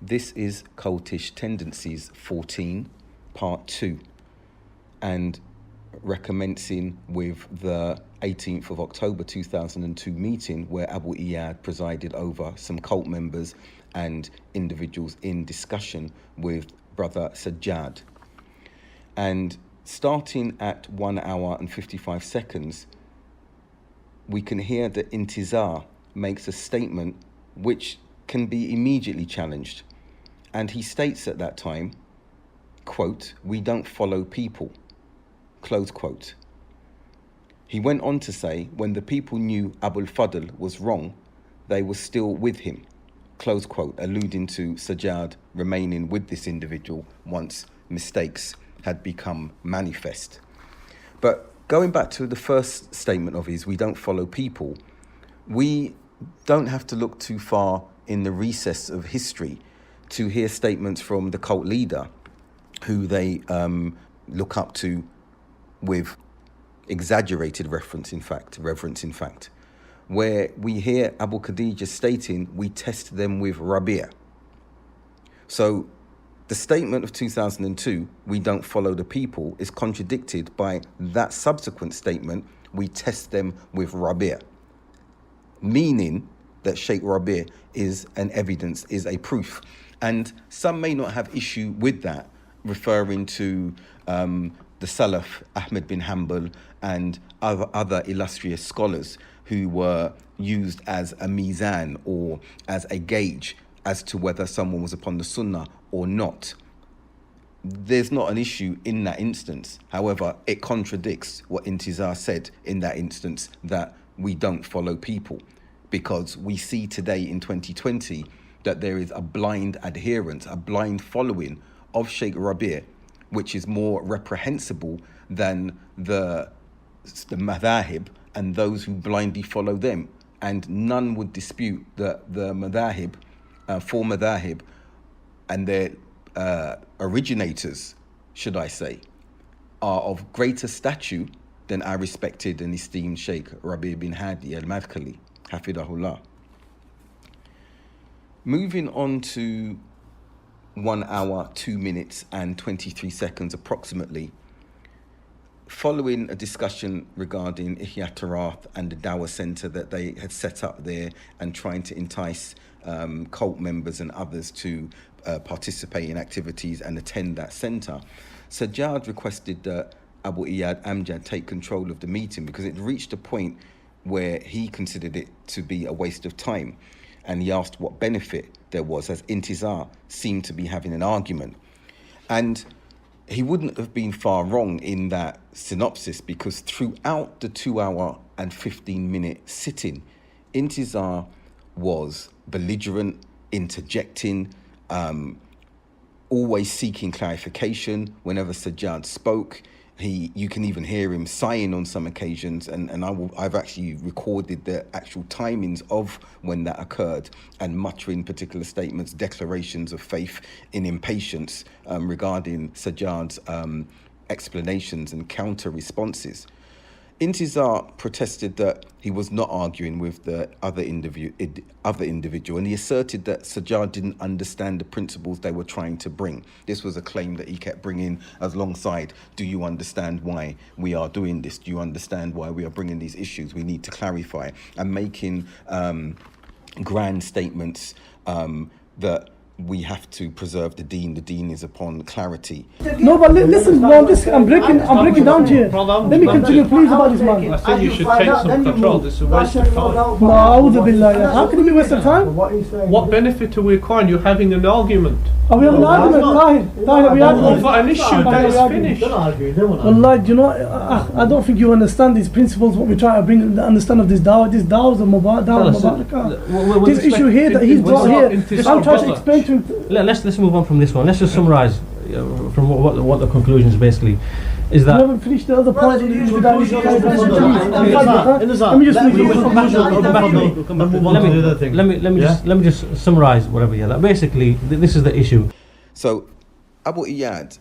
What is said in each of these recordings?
This is Cultish Tendencies 14, Part 2, and recommencing with the 18th of October 2002 meeting where Abu Iyad presided over some cult members and individuals in discussion with Brother Sajjad. And starting at 1 hour and 55 seconds, we can hear that Intizar makes a statement which can be immediately challenged. And he states at that time, quote, "We don't follow people," close quote. He went on to say, when the people knew Abul Fadl was wrong, they were still with him, close quote, alluding to Sajjad remaining with this individual once mistakes had become manifest. But going back to the first statement of his, we don't follow people, we don't have to look too far in the recess of history to hear statements from the cult leader who they look up to with exaggerated reverence in fact, where we hear Abu Khadija stating, "We test them with Rabi'." So the statement of 2002, "We don't follow the people," is contradicted by that subsequent statement, "We test them with Rabi'," meaning that Sheikh Rabi' is an evidence, is a proof. And some may not have issue with that, referring to the Salaf, Ahmed bin Hanbal, and other illustrious scholars who were used as a mizan or as a gauge as to whether someone was upon the sunnah or not. There's not an issue in that instance. However, it contradicts what Intizar said in that instance, that we don't follow people, because we see today in 2020 that there is a blind adherence, a blind following of Sheikh Rabi', which is more reprehensible than the madhahib and those who blindly follow them. And none would dispute that the madhahib, four madhahib, and their originators, should I say, are of greater stature than our respected and esteemed Sheikh Rabi' bin Hadi al-Madkhali, hafidahullah. Moving on to 1 hour, 2 minutes and 23 seconds approximately, following a discussion regarding Ihya Tarath and the Dawah Centre that they had set up there and trying to entice cult members and others to participate in activities and attend that centre, Sajjad requested that Abu Iyad Amjad take control of the meeting because it reached a point where he considered it to be a waste of time. And he asked what benefit there was, as Intizar seemed to be having an argument. And he wouldn't have been far wrong in that synopsis, because throughout the 2 hour and 15-minute sitting, Intizar was belligerent, interjecting, always seeking clarification whenever Sajjad spoke. You can even hear him sighing on some occasions, and I've actually recorded the actual timings of when that occurred, and muttering particular statements, declarations of faith in impatience regarding Sajjad's explanations and counter responses. Intizar protested that he was not arguing with the other individual, and he asserted that Sajjad didn't understand the principles they were trying to bring. This was a claim that he kept bringing alongside, "Do you understand why we are doing this? Do you understand why we are bringing these issues? We need to clarify," and making grand statements that we have to preserve the deen. The deen is upon clarity. No, but listen, no, I'm breaking down here. Let me continue, please, about this man. I think you should take some control. This is a waste of time. Na'udhu billah. How can it be a waste of time? What benefit are we acquiring? You're having an argument. Are we having an argument? Tahir, we had over an issue that is finished. Wallahi, you know, I don't think you understand these principles, what we try to bring, the understand of this dawah. This dawah is a mubarakah. This issue here that he's brought here, I'm trying to explain to him. Let's move on from this one. Let's just summarise from what the conclusions basically is that. We haven't finished the other points. Let me just summarise whatever. Yeah, that basically this is the issue. So Abu Iyad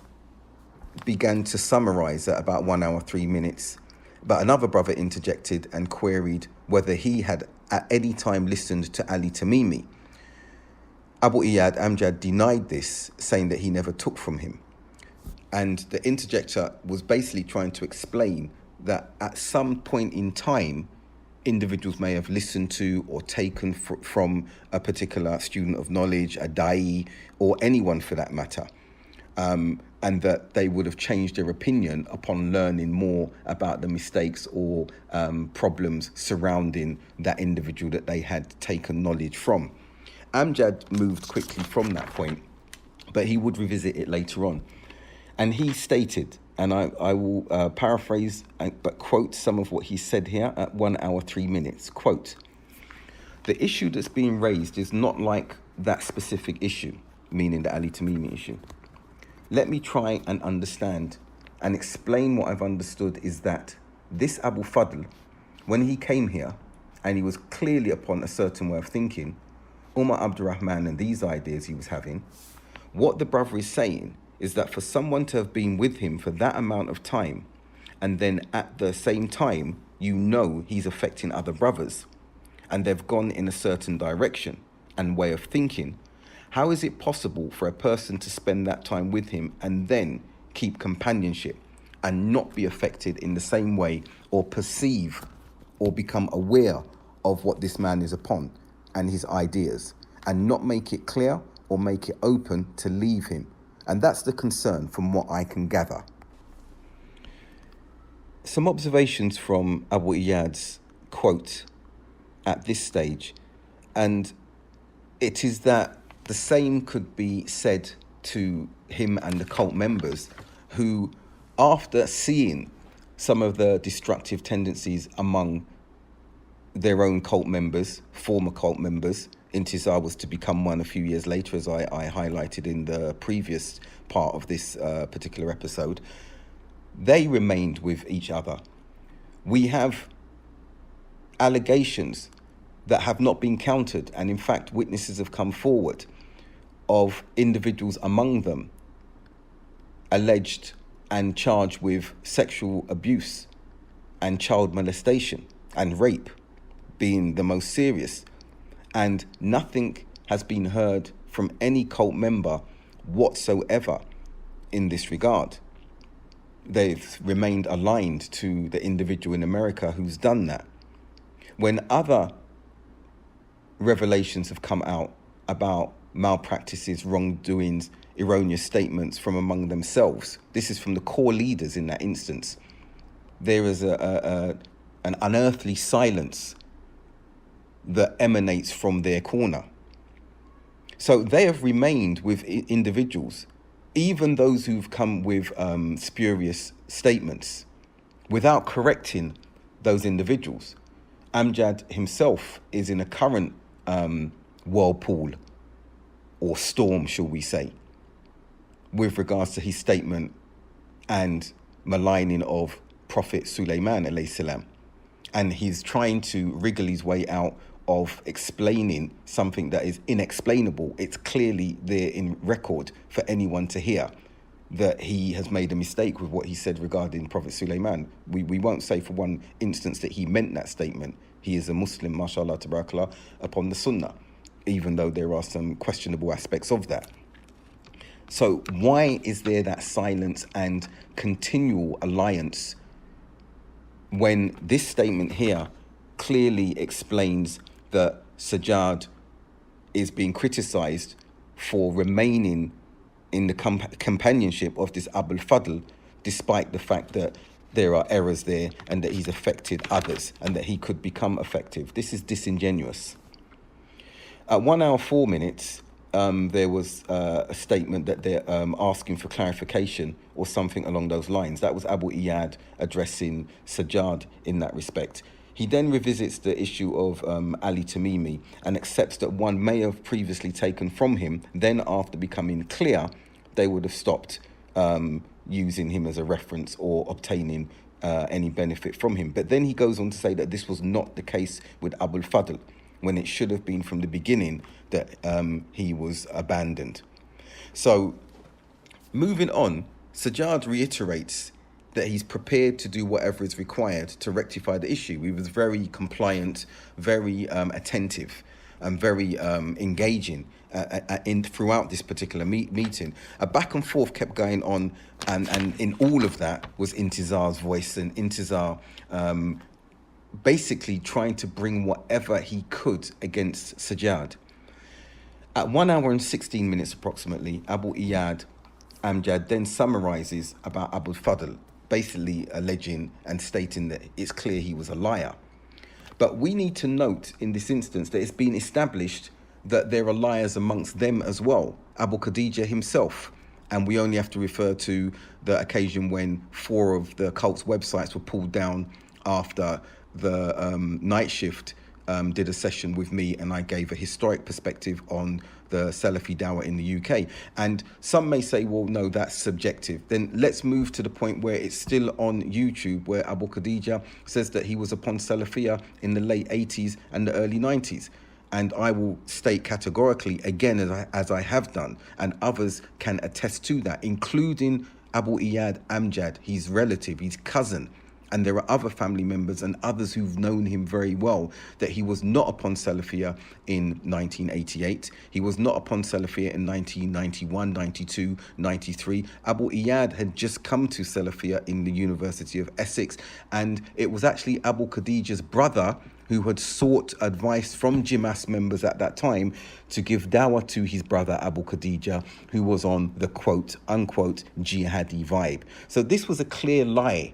began to summarise at about 1 hour 3 minutes, but another brother interjected and queried whether he had at any time listened to Ali Tamimi. Abu Iyad Amjad denied this, saying that he never took from him. And the interjector was basically trying to explain that at some point in time, individuals may have listened to or taken from a particular student of knowledge, a da'i, or anyone for that matter. And that they would have changed their opinion upon learning more about the mistakes or problems surrounding that individual that they had taken knowledge from. Amjad moved quickly from that point, but he would revisit it later on. And he stated, and I will paraphrase but quote some of what he said here at 1 hour 3 minutes. Quote, "The issue that's being raised is not like that specific issue," meaning the Ali Tamimi issue. "Let me try and understand and explain what I've understood is that this Abu Fadl, when he came here and he was clearly upon a certain way of thinking, Umar Abdurrahman and these ideas he was having, what the brother is saying is that for someone to have been with him for that amount of time, and then at the same time, you know he's affecting other brothers, and they've gone in a certain direction and way of thinking, how is it possible for a person to spend that time with him and then keep companionship and not be affected in the same way or perceive or become aware of what this man is upon and his ideas, and not make it clear or make it open to leave him? And that's the concern from what I can gather." Some observations from Abu Iyad's quote at this stage, and it is that the same could be said to him and the cult members who, after seeing some of the destructive tendencies among their own cult members, former cult members, Intizar was to become one a few years later, as I highlighted in the previous part of this particular episode, they remained with each other. We have allegations that have not been countered, and in fact witnesses have come forward of individuals among them alleged and charged with sexual abuse and child molestation and rape being the most serious. And nothing has been heard from any cult member whatsoever in this regard. They've remained aligned to the individual in America who's done that. When other revelations have come out about malpractices, wrongdoings, erroneous statements from among themselves, this is from the core leaders in that instance, there is an unearthly silence that emanates from their corner. So they have remained with individuals, even those who've come with spurious statements, without correcting those individuals. Amjad himself is in a current whirlpool, or storm, shall we say, with regards to his statement and maligning of Prophet Sulaiman alayhi salam. And he's trying to wriggle his way out of explaining something that is inexplainable. It's clearly there in record for anyone to hear that he has made a mistake with what he said regarding Prophet Sulaiman. We won't say for one instance that he meant that statement. He is a Muslim, mashallah, tabarakallah, upon the sunnah, even though there are some questionable aspects of that. So why is there that silence and continual alliance when this statement here clearly explains that Sajjad is being criticized for remaining in the companionship of this Abul Fadl, despite the fact that there are errors there and that he's affected others and that he could become effective? This is disingenuous. At 1 hour 4 minutes, there was a statement that they're asking for clarification or something along those lines. That was Abu Iyad addressing Sajjad in that respect. He then revisits the issue of Ali Tamimi and accepts that one may have previously taken from him. Then after becoming clear, they would have stopped using him as a reference or obtaining any benefit from him. But then he goes on to say that this was not the case with Abul Fadl, when it should have been from the beginning that he was abandoned. So moving on, Sajjad reiterates that he's prepared to do whatever is required to rectify the issue. He was very compliant, very attentive. and very engaging in throughout this particular meeting. A back and forth kept going on, and in all of that was Intizar's voice, and Intizar basically trying to bring whatever he could against Sajjad. At 1 hour and 16 minutes approximately, Abu Iyad Amjad then summarizes about Abul Fadl, basically alleging and stating that it's clear he was a liar. But we need to note in this instance that it's been established that there are liars amongst them as well, Abu Khadija himself. And we only have to refer to the occasion when 4 of the cult's websites were pulled down after the night shift did a session with me, and I gave a historic perspective on the Salafi Dawah in the UK. And some may say, well, no, that's subjective. Then let's move to the point where it's still on YouTube, where Abu Khadija says that he was upon Salafiyah in the late 80s and the early 90s. And I will state categorically, again, as I have done, and others can attest to that, including Abu Iyad Amjad, his relative, his cousin. And there are other family members and others who've known him very well, that he was not upon Salafiyah in 1988. He was not upon Salafiyah in 1991, 92, 93. Abu Iyad had just come to Salafiyah in the University of Essex. And it was actually Abu Khadija's brother who had sought advice from Jimas members at that time to give dawah to his brother Abu Khadija, who was on the quote unquote jihadi vibe. So this was a clear lie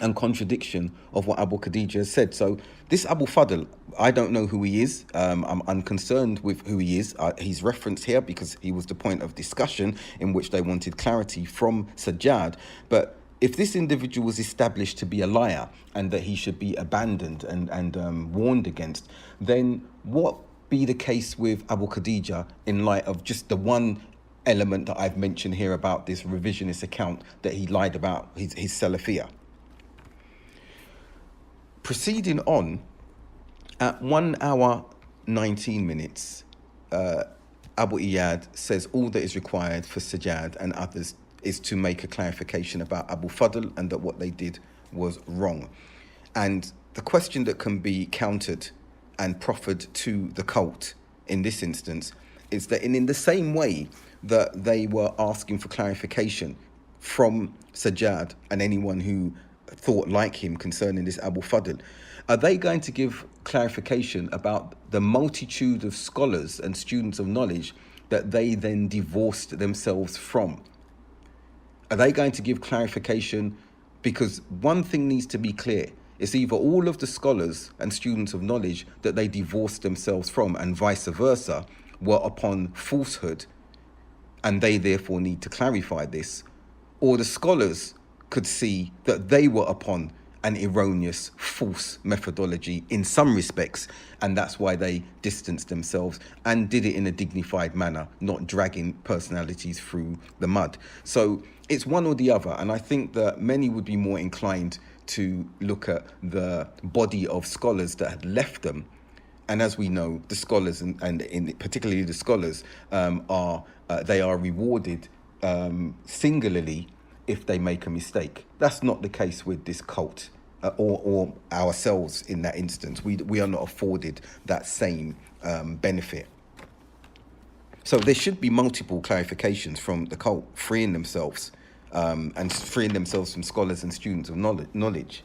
and contradiction of what Abu Khadija has said. So this Abu Fadl, I don't know who he is. I'm unconcerned with who he is. He's referenced here because he was the point of discussion in which they wanted clarity from Sajjad. But if this individual was established to be a liar and that he should be abandoned and warned against, then what be the case with Abu Khadija in light of just the one element that I've mentioned here about this revisionist account that he lied about his Salafiyah? Proceeding on, at 1 hour 19 minutes, Abu Iyad says all that is required for Sajjad and others is to make a clarification about Abu Fadl and that what they did was wrong. And the question that can be countered and proffered to the cult in this instance is that in the same way that they were asking for clarification from Sajjad and anyone who thought like him concerning this Abu Fadl, are they going to give clarification about the multitude of scholars and students of knowledge that they then divorced themselves from? Are they going to give clarification? Because one thing needs to be clear. It's either all of the scholars and students of knowledge that they divorced themselves from and vice versa were upon falsehood and they therefore need to clarify this, or the scholars could see that they were upon an erroneous, false methodology in some respects, and that's why they distanced themselves and did it in a dignified manner, not dragging personalities through the mud. So it's one or the other, and I think that many would be more inclined to look at the body of scholars that had left them. And as we know, the scholars, and particularly the scholars, are rewarded singularly if they make a mistake. That's not the case with this cult or ourselves in that instance. We are not afforded that same benefit. So there should be multiple clarifications from the cult freeing themselves and freeing themselves from scholars and students of knowledge.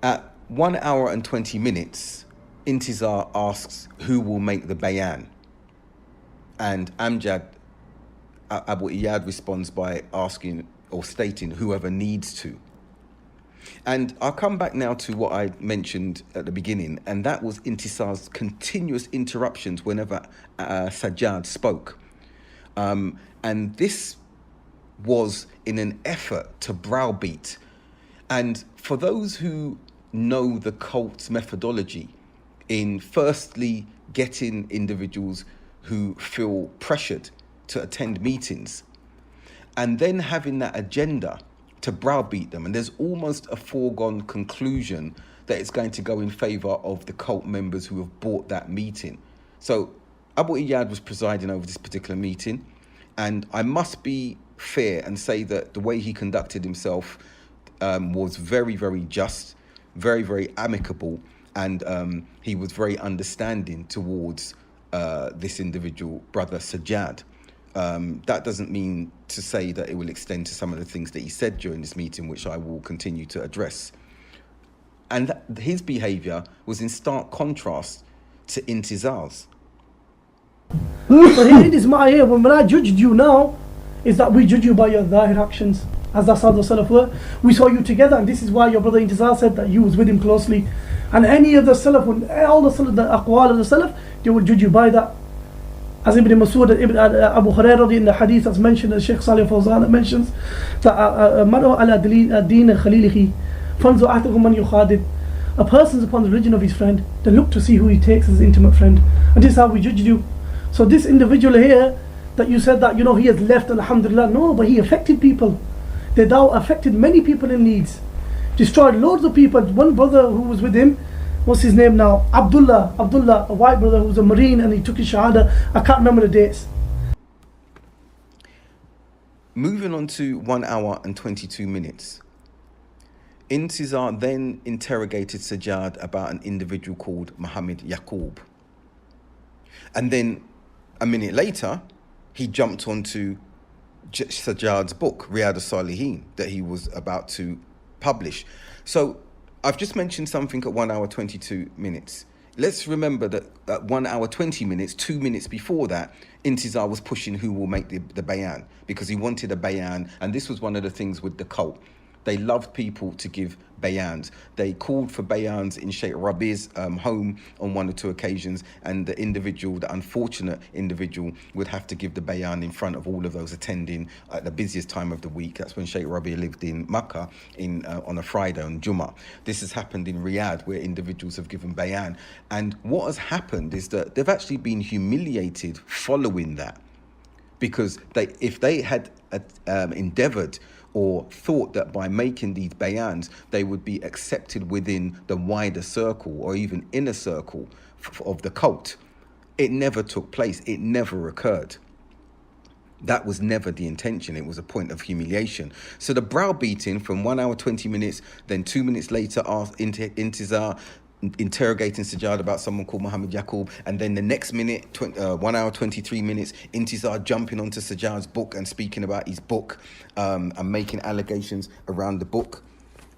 At 1 hour and 20 minutes, Intizar asks who will make the bayan. And Amjad, Abu Iyad, responds by asking or stating whoever needs to. And I'll come back now to what I mentioned at the beginning, and that was Intizar's continuous interruptions whenever Sajjad spoke. And this was in an effort to browbeat. And for those who know the cult's methodology in firstly getting individuals who feel pressured to attend meetings, and then having that agenda to browbeat them. And there's almost a foregone conclusion that it's going to go in favor of the cult members who have bought that meeting. So Abu Iyad was presiding over this particular meeting, and I must be fair and say that the way he conducted himself was very, very just, very, very amicable, and he was very understanding towards this individual, brother Sajjad. That doesn't mean to say that it will extend to some of the things that he said during this meeting, which I will continue to address. And his behaviour was in stark contrast to Intizar's. So here it is my here, when I judged you now, is that we judge you by your zahir actions, as that's how the Salaf were. We saw you together, and this is why your brother Intizar said that you was with him closely. And any of the Salaf, all the Salaf, the aqwal of the Salaf, they will judge you by that. As Ibn Masud, Abu Hurairah in the hadith that's mentioned, as Sheikh Salih Fawzan mentions, that Mar'u ala deen khalilihi, fanzu ahtakum man yukhadid. A person's upon the religion of his friend, they look to see who he takes as his intimate friend. And this is how we judged you. So this individual here, that you said that, he has left, alhamdulillah, no, but he affected people. They now affected many people in Leeds. Destroyed loads of people. One brother who was with him, what's his name now? Abdullah, a white brother who was a Marine, and he took his Shahada. I can't remember the dates. Moving on to 1 hour and 22 minutes. Intizar then interrogated Sajjad about an individual called Muhammad Yaqub. And then a minute later, he jumped onto Sajjad's book, Riyadh al-Salihin, that he was about to publish. So I've just mentioned something at 1 hour 22 minutes. Let's remember that at 1 hour 20 minutes, 2 minutes before that, Intizar was pushing who will make the bayan, because he wanted a bayan, and this was one of the things with the cult. They loved people to give bayans. They called for bayans in Sheikh Rabi's home on 1 or 2 occasions, and the unfortunate individual would have to give the bayan in front of all of those attending at the busiest time of the week. That's when Sheikh Rabi lived in Makkah on a Friday, on Jummah. This has happened in Riyadh, where individuals have given bayan. And what has happened is that they've actually been humiliated following that, because if they had endeavoured or thought that by making these bayans they would be accepted within the wider circle or even inner circle of the cult, it never took place. It never occurred. That was never the intention. It was a point of humiliation. So the browbeating from 1 hour 20 minutes, then 2 minutes later, Intizar interrogating Sajjad about someone called Muhammad Yaqub, and then the next minute, 1 hour 23 minutes, Intizar jumping onto Sajjad's book and speaking about his book and making allegations around the book.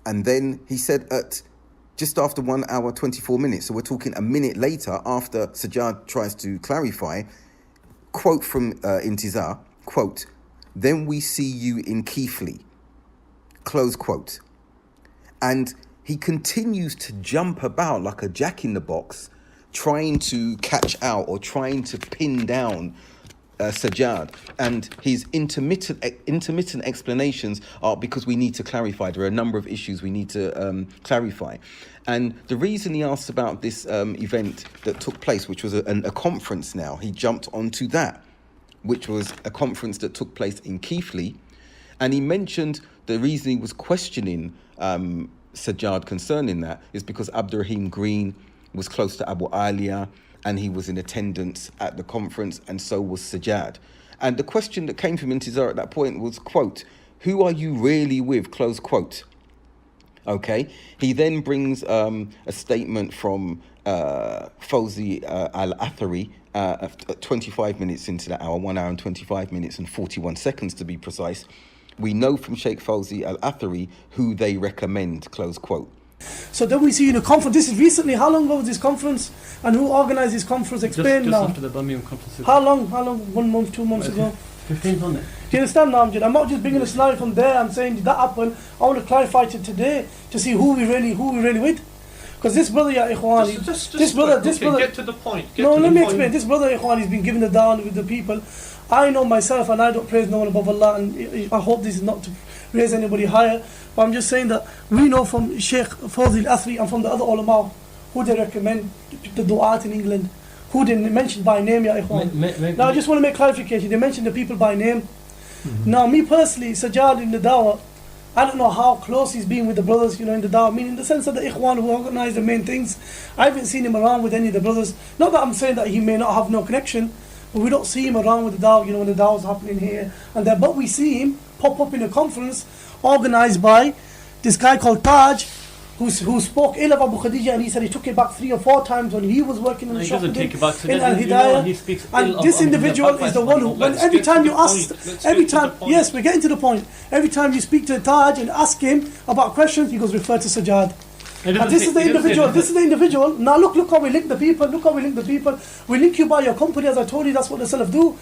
And then he said at just after 1 hour 24 minutes, so we're talking a minute later, after Sajjad tries to clarify, quote from Intizar, quote, "Then we see you in Keighley," close quote. And he continues to jump about like a jack in the box, trying to catch out or trying to pin down Sajjad. And his intermittent explanations are because we need to clarify. There are a number of issues we need to clarify. And the reason he asked about this event that took place, which was a conference now, he jumped onto that, which was a conference that took place in Keighley. And he mentioned the reason he was questioning Sajjad concerning that is because Abdurrahim Green was close to Abu Aliya and he was in attendance at the conference, and so was Sajjad. And the question that came from Intizar at that point was, quote, "Who are you really with?" close quote. Okay. He then brings a statement from Fawzi al-Athari 25 minutes into the hour, 1 hour and 25 minutes and 41 seconds to be precise. We know from Sheikh Fawzi al-Athari who they recommend, close quote. So then we see in a conference, this is recently, how long ago was this conference? And who organised this conference? Explain just now. After the Birmingham conference. How long? 1 month, 2 months ago? 15th on it. Do you understand now, Amjad? I'm not just bringing a scenario from there and saying, did that happen? I want to clarify it today to see who we really with. Because this brother, ya Ikhwan, this brother, get to the point. Let me explain. This brother, Ikhwan, he's been given the down with the people. I know myself, and I don't praise no one above Allah, and I hope this is not to raise anybody higher, but I'm just saying that we know from Sheikh Fawzi al-Athri and from the other ulama who they recommend, the du'at in England, who they mention by name, ya Ikhwan. Now I just want to make clarification, they mention the people by name. Mm-hmm. Now me personally, Sajjad in the dawah, I don't know how close he's been with the brothers, in the dawah. I mean, in the sense of the Ikhwan who organize the main things, I haven't seen him around with any of the brothers. Not that I'm saying that he may not have no connection, but we don't see him around with the dawah, when the dawah's happening here and there. But we see him pop up in a conference organized by this guy called Taj, who spoke ill of Abu Khadija, and he said he took it back 3 or 4 times when he was working in the shop with him in Al-Hidayah. And this individual is the one who, when every time you ask, yes, we're getting to the point. Every time you speak to Taj and ask him about questions, he goes, refer to Sajjad. And this is the individual. Now look how we link the people. We link you by your company, as I told you, that's what the Salaf do.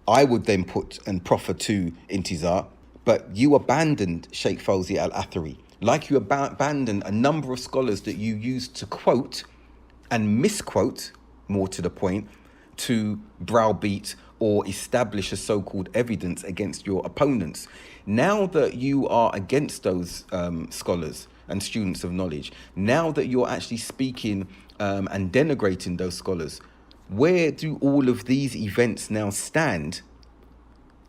I would then put and proffer to Intizar, but you abandoned Sheikh Fawzi al-Athari, like you abandoned a number of scholars that you used to quote and misquote, more to the point, to browbeat or establish a so-called evidence against your opponents. Now that you are against those scholars and students of knowledge, now that you're actually speaking and denigrating those scholars, where do all of these events now stand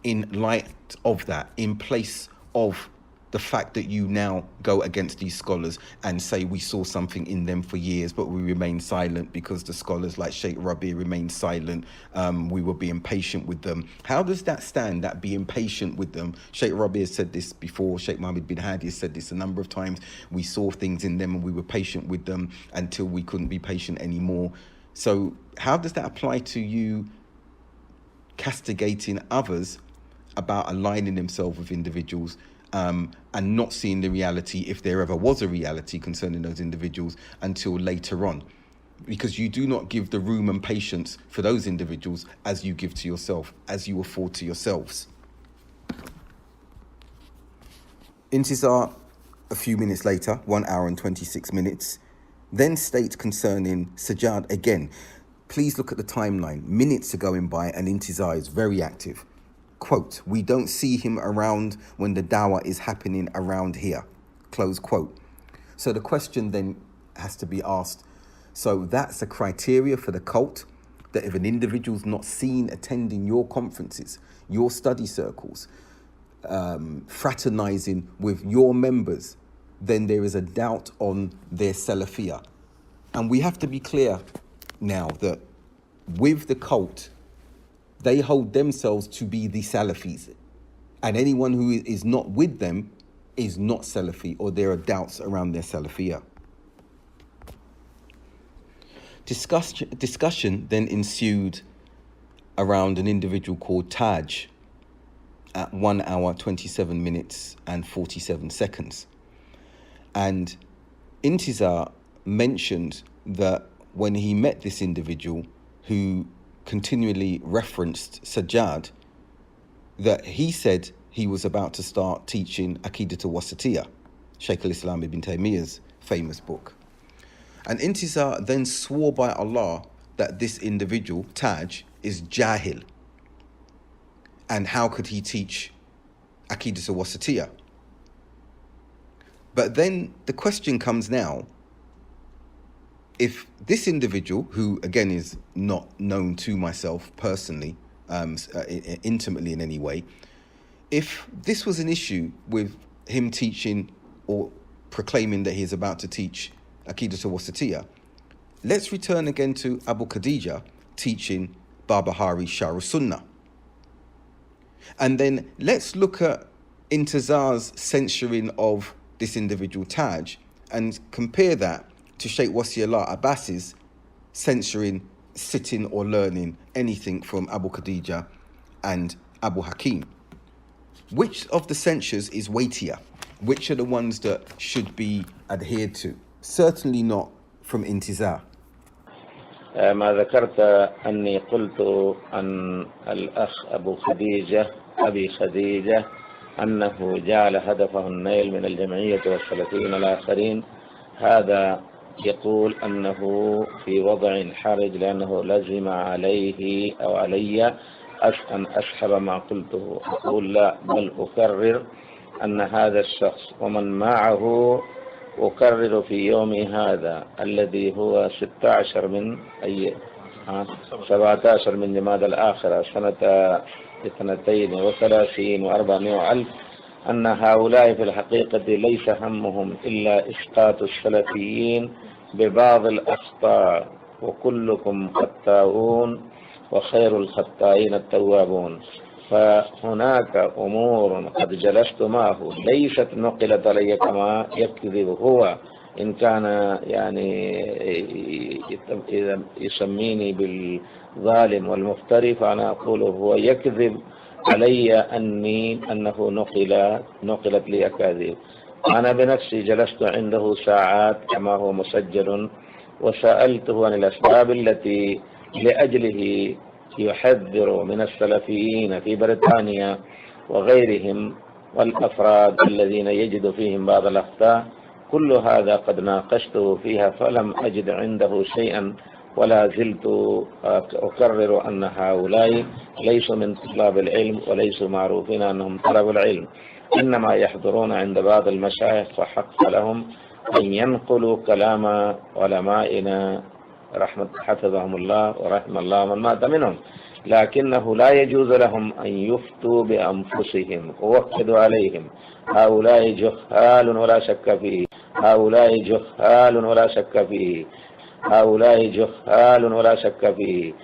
in light of that, in place of the fact that you now go against these scholars and say we saw something in them for years, but we remain silent because the scholars like Sheikh Rabi remained silent, we were being patient with them? How does that stand, that being patient with them? Sheikh Rabi has said this before, Sheikh Mohammed bin Hadi has said this a number of times. We saw things in them and we were patient with them until we couldn't be patient anymore. So how does that apply to you castigating others about aligning themselves with individuals and not seeing the reality, if there ever was a reality concerning those individuals, until later on? Because you do not give the room and patience for those individuals as you give to yourself, as you afford to yourselves. Intizar, a few minutes later, 1 hour and 26 minutes, then states concerning Sajjad again. Please look at the timeline. Minutes are going by and Intizar is very active. Quote, we don't see him around when the dawah is happening around here. Close quote. So the question then has to be asked, so that's a criteria for the cult, that if an individual's not seen attending your conferences, your study circles, fraternizing with your members, then there is a doubt on their Salafiyah. And we have to be clear now that with the cult, they hold themselves to be the Salafis. And anyone who is not with them is not Salafi, or there are doubts around their Salafiyah. Discussion then ensued around an individual called Taj at 1 hour, 27 minutes and 47 seconds. And Intizar mentioned that when he met this individual who continually referenced Sajjad, that he said he was about to start teaching Aqidat al-Wasatiyah, Shaykh al-Islam ibn Taymiyyah's famous book. And Intizar then swore by Allah that this individual, Taj, is Jahil. And how could he teach Aqidat al-Wasatiyah? But then the question comes now, if this individual, who again is not known to myself personally, intimately in any way, if this was an issue with him teaching or proclaiming that he is about to teach Aqidat al-Wasatiyah, let's return again to Abu Khadija teaching Barbahari Shar Sunnah. And then let's look at Intizar's censuring of this individual Taj and compare that to Sheikh Wasiullah Abbas's censoring, sitting or learning anything from Abu Khadija and Abu Hakim. Which of the censures is weightier? Which are the ones that should be adhered to? Certainly not from Intizar. ما ذكرت أني قلت عن الأخ أبي خديجة أنه جعل هدفه النيل من الجمعية والسلفيين الآخرين، هذا يقول أنه في وضع حرج لأنه لزم عليه أو علي أن أسحب ما قلته. أقول لا، بل أكرر أن هذا الشخص ومن معه، أكرر في يومي هذا الذي هو 17 من جماد الآخرة سنة 32 و400 ألف، أن هؤلاء في الحقيقة ليس همهم إلا إسقاط السلفيين ببعض الأخطاء، وكلكم خطاؤون وخير الخطائين التوابون. فهناك أمور قد جلست معه ليست نقلت علي كما يكذب هو إن كان يعني يسميني بالظالم والمفتري، فأنا أقول هو يكذب علي أنه نقلت لي أكاذيب. أنا بنفسي جلست عنده ساعات كما هو مسجل، وسألته عن الأسباب التي لأجله يحذر من السلفيين في بريطانيا وغيرهم والأفراد الذين يجد فيهم بعض الأخطاء. كل هذا قد ناقشته فيها فلم أجد عنده شيئا، ولا زلت أكرر أن هؤلاء ليسوا من طلاب العلم وليسوا معروفين أنهم طلبوا العلم، إنما يحضرون عند بعض المشايخ، فحق لهم أن ينقلوا كلام علمائنا حفظهم الله ورحم الله من مات منهم، لكنه لا يجوز لهم أن يفتوا بأنفسهم. أوكد عليهم هؤلاء جهال ولا شك فيه، هؤلاء جهال ولا شك فيه، هؤلاء جهال ولا شك فيه.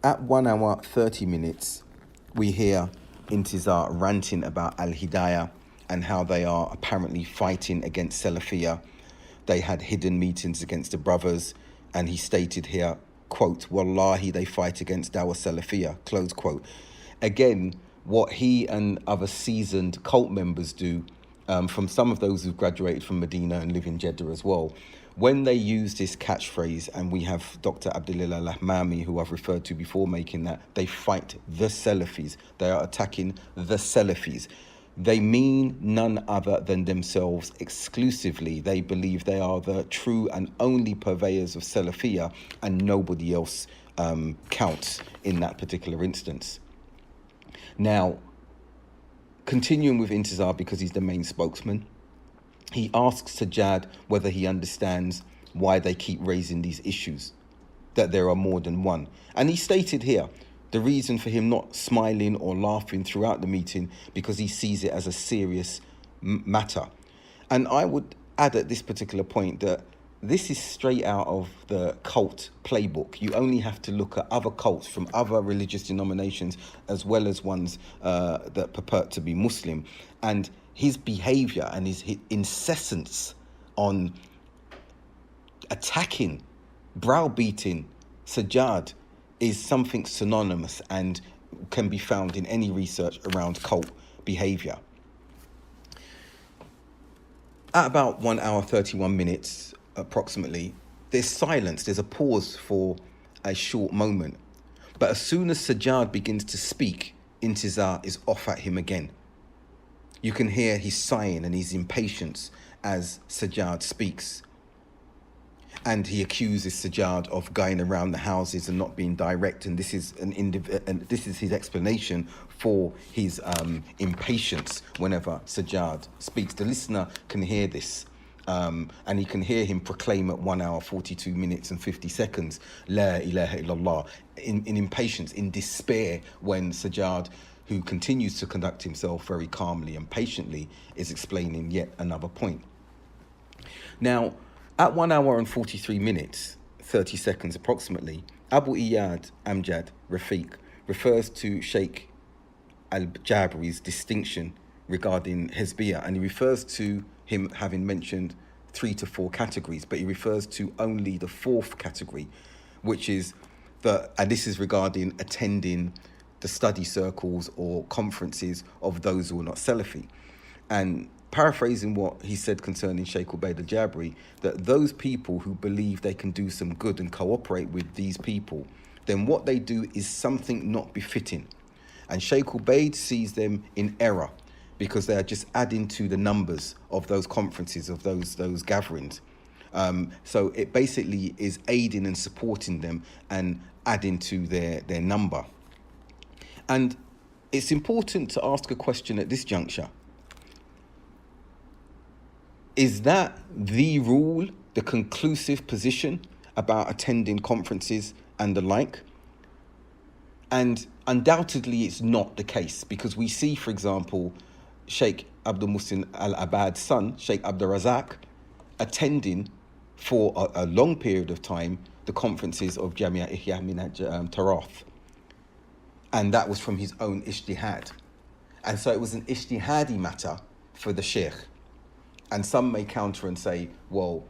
At 1 hour 30 minutes, we hear Intizar ranting about Al-Hidayah and how they are apparently fighting against Salafiyah. They had hidden meetings against the brothers, and he stated here, quote, Wallahi, they fight against Dawah Salafiyah, close quote. Again, what he and other seasoned cult members do, from some of those who've graduated from Medina and live in Jeddah as well, when they use this catchphrase, and we have Dr. Abdul Haqq, who I've referred to before, making that, they fight the Salafis, they are attacking the Salafis. They mean none other than themselves exclusively. They believe they are the true and only purveyors of Salafiyah, and nobody else counts in that particular instance. Now, continuing with Intizar, because he's the main spokesman, he asks Sajjad whether he understands why they keep raising these issues, that there are more than one. And he stated here, the reason for him not smiling or laughing throughout the meeting, because he sees it as a serious matter. And I would add at this particular point that this is straight out of the cult playbook. You only have to look at other cults from other religious denominations, as well as ones that purport to be Muslim. And his behavior and his insistence on attacking, browbeating Sajjad is something synonymous and can be found in any research around cult behavior. At about 1 hour 31 minutes approximately, there's silence, there's a pause for a short moment. But as soon as Sajjad begins to speak, Intizar is off at him again. You can hear his sighing and his impatience as Sajjad speaks. And he accuses Sajjad of going around the houses and not being direct. And this is this is his explanation for his impatience whenever Sajjad speaks. The listener can hear this. And he can hear him proclaim at 1 hour 42 minutes and 50 seconds, La ilaha illallah, in impatience, in despair, when Sajjad, who continues to conduct himself very calmly and patiently, is explaining yet another point. Now, at 1 hour and 43 minutes, 30 seconds approximately, Abu Iyad Amjad Rafiq refers to Sheikh al-Jabri's distinction regarding Hizbiyah, and he refers to him having mentioned 3 to 4 categories, but he refers to only the 4th category, which is and this is regarding attending the study circles or conferences of those who are not Salafi. And paraphrasing what he said concerning Sheikh Ubaid al-Jabri, that those people who believe they can do some good and cooperate with these people, then what they do is something not befitting. And Sheikh Ubaid sees them in error, because they are just adding to the numbers of those conferences, of those gatherings. So it basically is aiding and supporting them and adding to their number. And it's important to ask a question at this juncture. Is that the rule, the conclusive position about attending conferences and the like? And undoubtedly it's not the case, because we see, for example, Sheikh Abdul Muhsin Al-Abad's son, Sheikh Abdul Razak, attending for a long period of time the conferences of Jamia Ihya Minhaj Tarath. And that was from his own ijtihad. And so it was an ijtihadi matter for the Sheikh. And some may counter and say, well,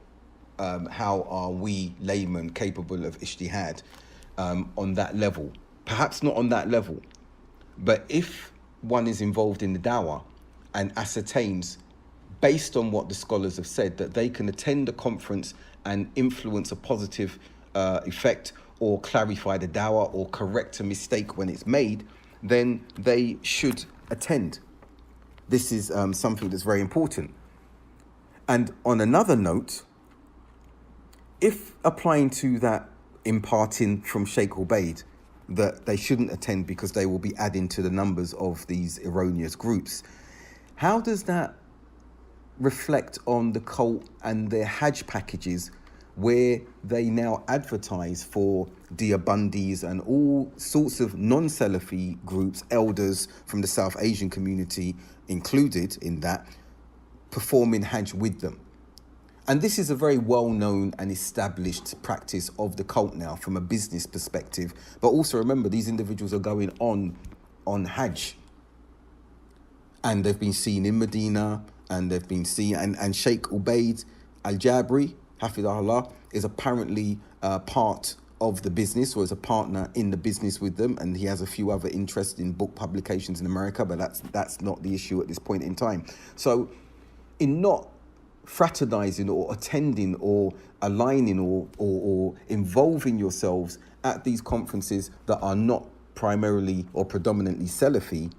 how are we laymen capable of ijtihad on that level? Perhaps not on that level, but if one is involved in the dawah and ascertains, based on what the scholars have said, that they can attend a conference and influence a positive effect, or clarify the dawah, or correct a mistake when it's made, then they should attend. This is something that's very important. And on another note, if applying to that imparting from Sheikh Ubaid that they shouldn't attend because they will be adding to the numbers of these erroneous groups, how does that reflect on the cult and their Hajj packages, where they now advertise for Deobandis and all sorts of non-Salafi groups, elders from the South Asian community included in that, performing Hajj with them? And this is a very well-known and established practice of the cult now from a business perspective. But also remember, these individuals are going on Hajj. And they've been seen in Medina, and they've been seen, and Sheikh Ubaid al-Jabri, Hafidahullah, is apparently part of the business, or is a partner in the business with them, and he has a few other interests in book publications in America, but that's not the issue at this point in time. So in not fraternizing or attending or aligning or involving yourselves at these conferences that are not primarily or predominantly Salafi,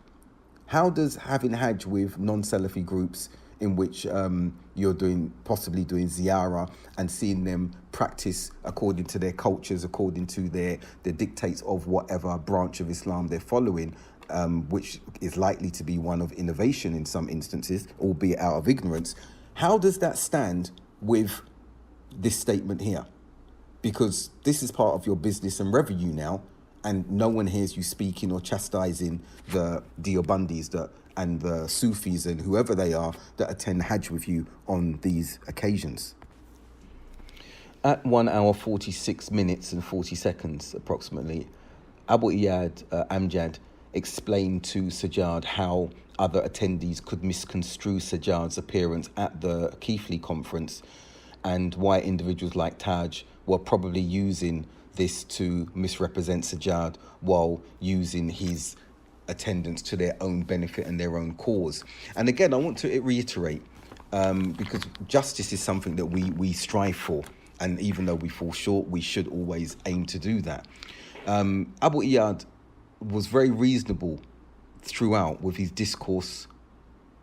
how does having Hajj with non-Salafi groups in which you're possibly doing ziyarah and seeing them practice according to their cultures, according to their dictates of whatever branch of Islam they're following, which is likely to be one of innovation in some instances, albeit out of ignorance, how does that stand with this statement here? Because this is part of your business and revenue now, and no one hears you speaking or chastising the Deobandis and the Sufis and whoever they are that attend Hajj with you on these occasions. At 1 hour 46 minutes and 40 seconds approximately, Abu Iyad Amjad explained to Sajjad how other attendees could misconstrue Sajjad's appearance at the Keighley conference, and why individuals like Taj were probably using this to misrepresent Sajjad while using his attendance to their own benefit and their own cause. And again, I want to reiterate, because justice is something that we strive for, and even though we fall short, we should always aim to do that. Abu Iyad was very reasonable throughout with his discourse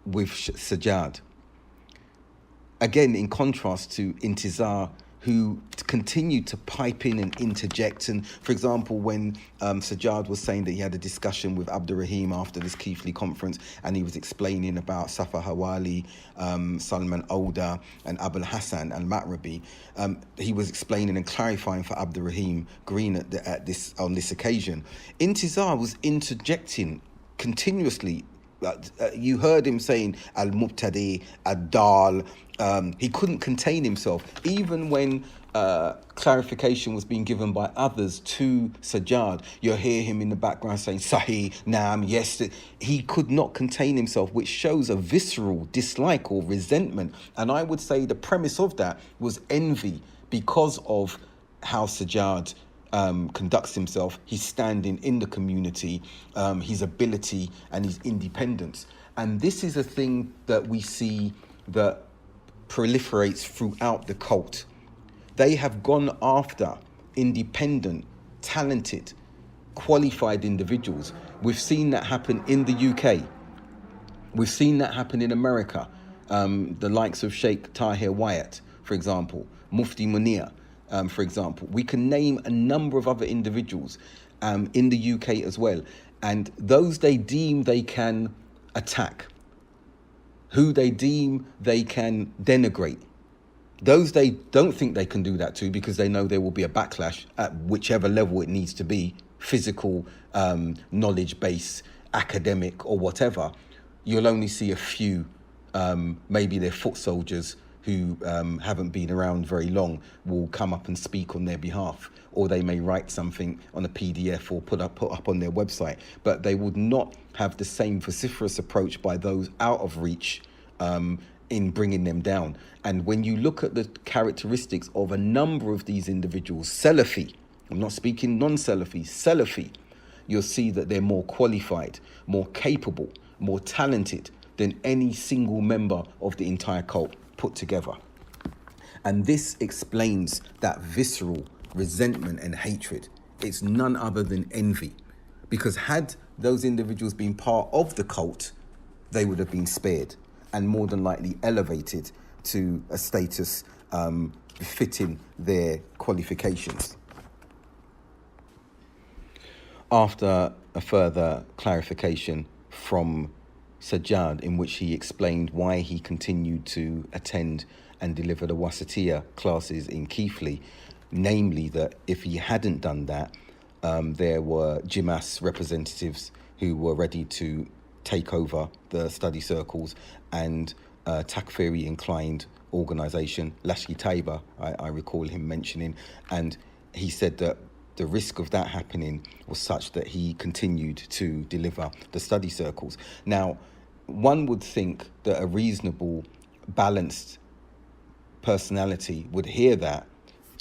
with Sajjad. Again, in contrast to Intizar, who continued to pipe in and interject. And for example, when Sajjad was saying that he had a discussion with Abdul Rahim after this Keighley conference, and he was explaining about Safa Hawali, Salman Oda, and Abul Hassan and Matrabi, he was explaining and clarifying for Abdul Rahim Green on this occasion. Intizar was interjecting continuously. You heard him saying al-mubtadi, ad-dal. He couldn't contain himself. Even when clarification was being given by others to Sajjad, you'll hear him in the background saying Sahih, Naam, yes. He could not contain himself, which shows a visceral dislike or resentment. And I would say the premise of that was envy because of how Sajjad conducts himself, his standing in the community, his ability and his independence. And this is a thing that we see that proliferates throughout the cult. They have gone after independent, talented, qualified individuals. We've seen that happen in the UK. We've seen that happen in America. The likes of Sheikh Tahir Wyatt, for example, Mufti Munir, for example. We can name a number of other individuals in the UK as well. And those they deem they can attack, who they deem they can denigrate, those they don't think they can do that to, because they know there will be a backlash at whichever level it needs to be, physical, knowledge base, academic or whatever. You'll only see a few, maybe they're foot soldiers who haven't been around very long, will come up and speak on their behalf, or they may write something on a PDF or put up on their website, but they would not have the same vociferous approach by those out of reach in bringing them down. And when you look at the characteristics of a number of these individuals, Salafi, I'm not speaking non-Salafi, Salafi, you'll see that they're more qualified, more capable, more talented than any single member of the entire cult put together. And this explains that visceral resentment and hatred. It's none other than envy. Because had those individuals been part of the cult, they would have been spared and more than likely elevated to a status befitting their qualifications. After a further clarification from Sajjad, in which he explained why he continued to attend and deliver the Wasatiyah classes in Keighley, namely that if he hadn't done that, there were JIMAS representatives who were ready to take over the study circles, and Takfiri inclined organisation, Lashki Taiba, I recall him mentioning, and he said that the risk of that happening was such that he continued to deliver the study circles. Now, one would think that a reasonable, balanced personality would hear that,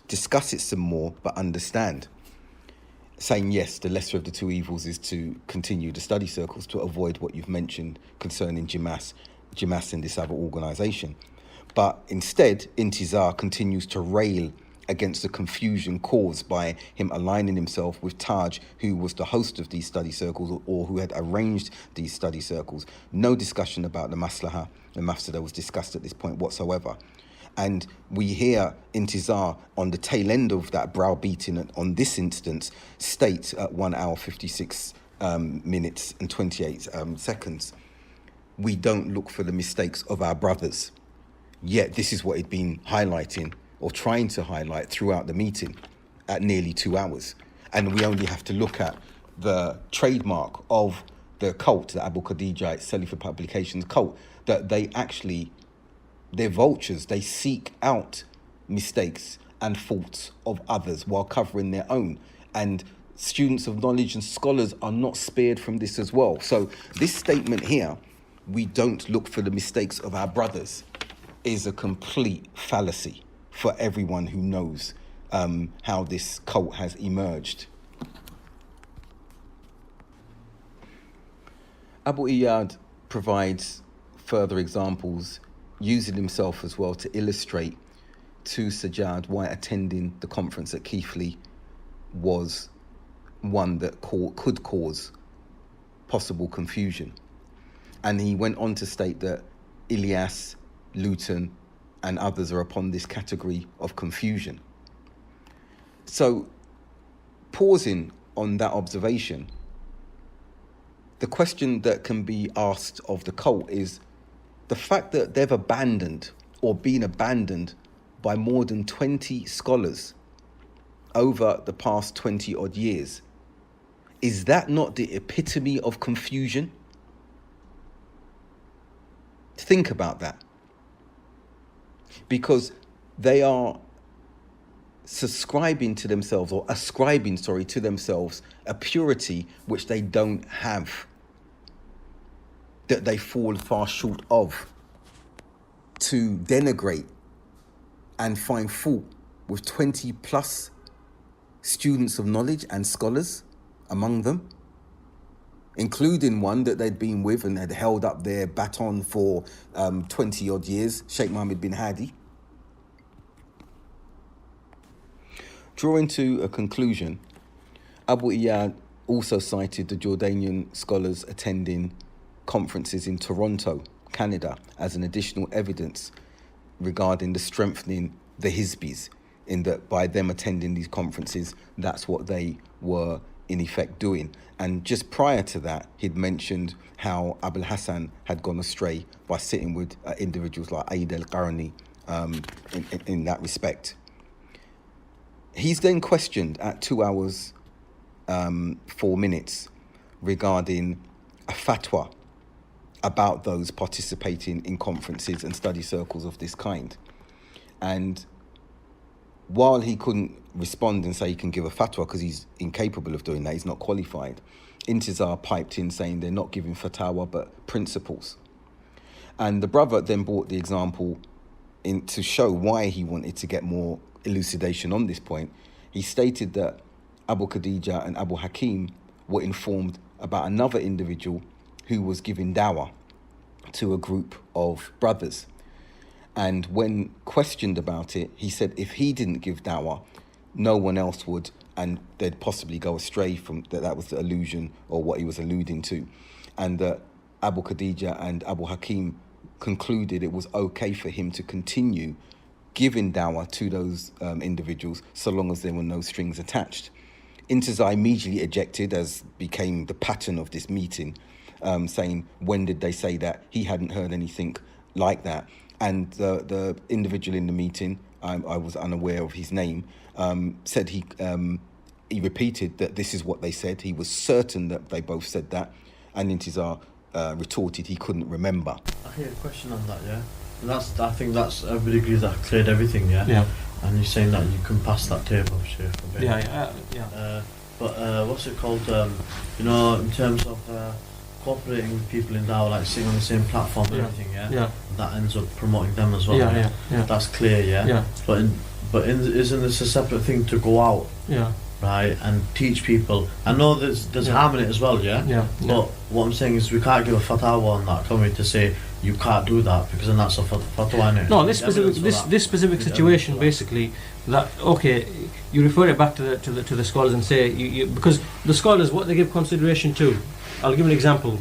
discuss it some more, but understand, saying yes, the lesser of the two evils is to continue the study circles to avoid what you've mentioned concerning JIMAS and this other organisation. But instead, Intizar continues to rail against the confusion caused by him aligning himself with Taj, who was the host of these study circles or who had arranged these study circles. No discussion about the maslaha, the mafsada was discussed at this point whatsoever. And we hear Intizar on the tail end of that browbeating on this instance state at 1 hour 56 minutes and 28 seconds, we don't look for the mistakes of our brothers. Yet this is what he'd been highlighting or trying to highlight throughout the meeting at nearly 2 hours. And we only have to look at the trademark of the cult, the Abu Khadijite Salafi Publications cult, that they're vultures. They seek out mistakes and faults of others while covering their own. And students of knowledge and scholars are not spared from this as well. So this statement here, we don't look for the mistakes of our brothers, is a complete fallacy for everyone who knows how this cult has emerged. Abu Iyad provides further examples, using himself as well to illustrate to Sajjad why attending the conference at Keighley was one that could cause possible confusion. And he went on to state that Ilyas, Luton, and others are upon this category of confusion. So, pausing on that observation, the question that can be asked of the cult is the fact that they've abandoned or been abandoned by more than 20 scholars over the past 20 odd years. Is that not the epitome of confusion? Think about that. Because they are ascribing to themselves to themselves a purity which they don't have, that they fall far short of, to denigrate and find fault with 20 plus students of knowledge and scholars among them, including one that they'd been with and had held up their baton for 20 odd years, Sheikh Mohammed bin Hadi. Drawing to a conclusion, Abu Iyad also cited the Jordanian scholars attending conferences in Toronto, Canada, as an additional evidence regarding the strengthening the Hizbis, in that by them attending these conferences, that's what they were in effect doing. And just prior to that, he'd mentioned how Abul Hassan had gone astray by sitting with individuals like Aid al-Qarni in that respect. He's then questioned at 2 hours 4 minutes regarding a fatwa about those participating in conferences and study circles of this kind. And while he couldn't respond and say he can give a fatwa because he's incapable of doing that, he's not qualified, Intizar piped in saying they're not giving fatwa but principles. And the brother then brought the example in to show why he wanted to get more elucidation on this point. He stated that Abu Khadija and Abu Hakim were informed about another individual who was giving dawah to a group of brothers. And when questioned about it, he said if he didn't give dawah, no one else would, and they'd possibly go astray from that. That was the allusion, or what he was alluding to. And that Abu Khadija and Abu Hakim concluded it was okay for him to continue giving dawah to those individuals so long as there were no strings attached. Intizar immediately ejected, as became the pattern of this meeting, saying, when did they say that? He hadn't heard anything like that. And the individual in the meeting, I was unaware of his name, said he repeated that this is what they said. He was certain that they both said that. And Intizar retorted he couldn't remember. I hear a question on that, yeah? And I think everybody agrees that cleared everything, yeah? Yeah. And you're saying that you can pass that tape off, Sheikh. Yeah. But what's it called? In terms of cooperating with people in dawah, like sitting on the same platform and everything, yeah? Yeah. That ends up promoting them as well. Yeah. That's clear, yeah? Yeah. But isn't this a separate thing to go out? Yeah. Right, and teach people. I know there's harm in it as well, yeah? Yeah. But what I'm saying is we can't give a fatwa on that, can we, to say you can't do that, because then that's a fatwa, innit? No, this specific situation, basically, that okay, you refer it back to the scholars and say you because the scholars, what they give consideration to. I'll give an example.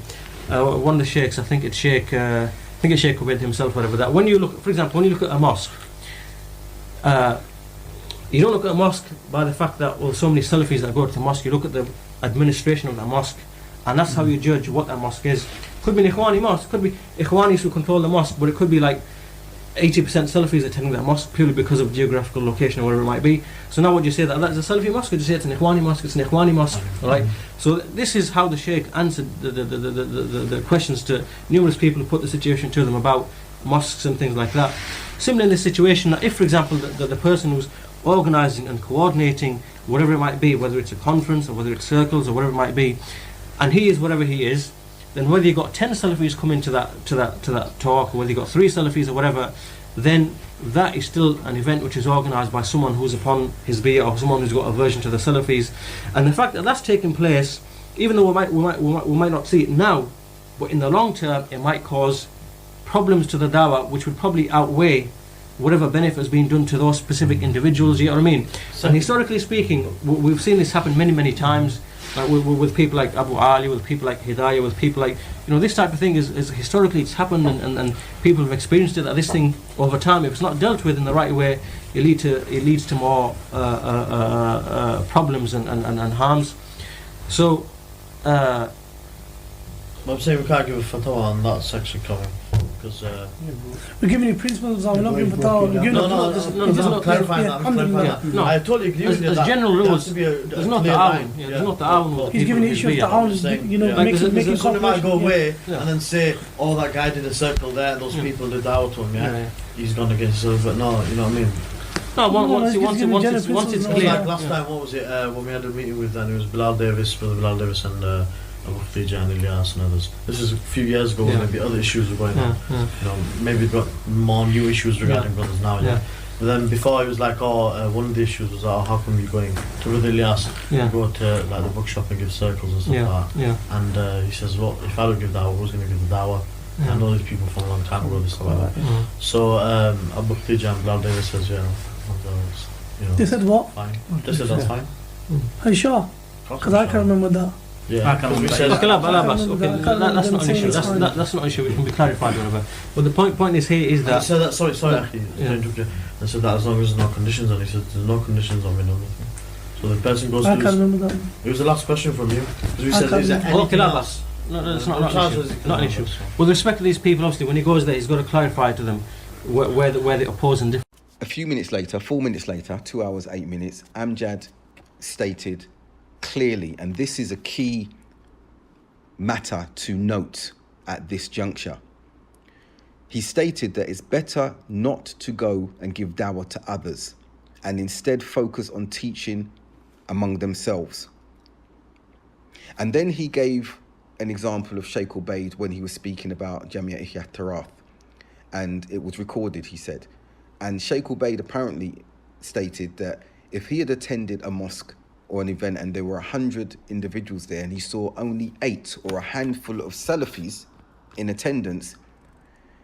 One of the sheikhs, I think it's Sheikh Ubaid himself, whatever. That when you look, for example, when you look at a mosque, you don't look at a mosque by the fact that so many Salafis that go to the mosque. You look at the administration of the mosque, and that's how you judge what that mosque is. Could be an Ikhwani mosque, could be Ikhwanis who control the mosque, but it could be like 80% Salafis attending that mosque purely because of geographical location or whatever it might be. So now would you say that that's a Salafi mosque, or do you say it's an Ikhwani mosque? It's an Ikhwani mosque, right? So this is how the Sheikh answered the questions to numerous people who put the situation to them about mosques and things like that. Similarly in this situation, if for example the person who's organising and coordinating whatever it might be, whether it's a conference or whether it's circles or whatever it might be, and he is whatever he is, then whether you got 10 Salafis come into that talk, or whether you got 3 Salafis or whatever, then that is still an event which is organised by someone who's upon his biyah, or someone who's got aversion to the Salafis. And the fact that that's taking place, even though we might not see it now, but in the long term it might cause problems to the dawah which would probably outweigh whatever benefit is being done to those specific individuals. You know what I mean? And historically speaking, we've seen this happen many times, with people like Abu Ali, with people like Hidayah, with people like, this type of thing is historically it's happened, and people have experienced it, that this thing over time, if it's not dealt with in the right way, it leads to more problems and harms. So I'm saying we can't give a fatwa on that section coming, because we're giving you principles, we're not giving fatwa. No, clarifying that. No, I totally agree with you. As general rules, there's not the ta'awun. There's not the ta'awun. He's giving the issue of ta'awun, making somebody might go away and then say, oh, that guy did a circle there, those people did dawah to him, yeah? He's gone against us, but no, you know what I mean? No, once it's clear. Like last time, what was it, when we had a meeting with, and it was Brother Bilal Davis and Abu Khadija and Ilyas and others. This is a few years ago, maybe other issues were going on. Maybe we've got more new issues regarding brothers now. But then before it was like, one of the issues was, how come you're going to Brother Ilyas, go to like the bookshop and give circles and stuff like that. And he says, well, if I don't give dawah, who's going to give the dawah? I know these people from a long time ago, and stuff like that. So Abu Khadija and Bilal Davis says, they said what? Fine. They said that's fine. Are you sure? Because I can't remember that. Yeah, that's not an issue. That's not an issue. It can be clarified, whatever. But the point is here is that. So that sorry, actually, I said that as long as there's no conditions, and he said there's no conditions on me, no nothing. So the person goes. I can't remember that. It was the last question from you. Because we said, is there anything else? No, that's not an issue. Not an issue. With respect to these people, obviously, when he goes there, he's got to clarify to them where they oppose and differ. A few minutes later, 4 minutes later, 2 hours, 8 minutes, Amjad stated clearly, and this is a key matter to note at this juncture. He stated that it's better not to go and give dawah to others and instead focus on teaching among themselves. And then he gave an example of Sheikh Ubaid when he was speaking about Jamia Ihya Tarath. and it was recorded, he said. And Sheikh Ubaid apparently stated that if he had attended a mosque or an event and there were 100 individuals there and he saw only 8 or a handful of Salafis in attendance,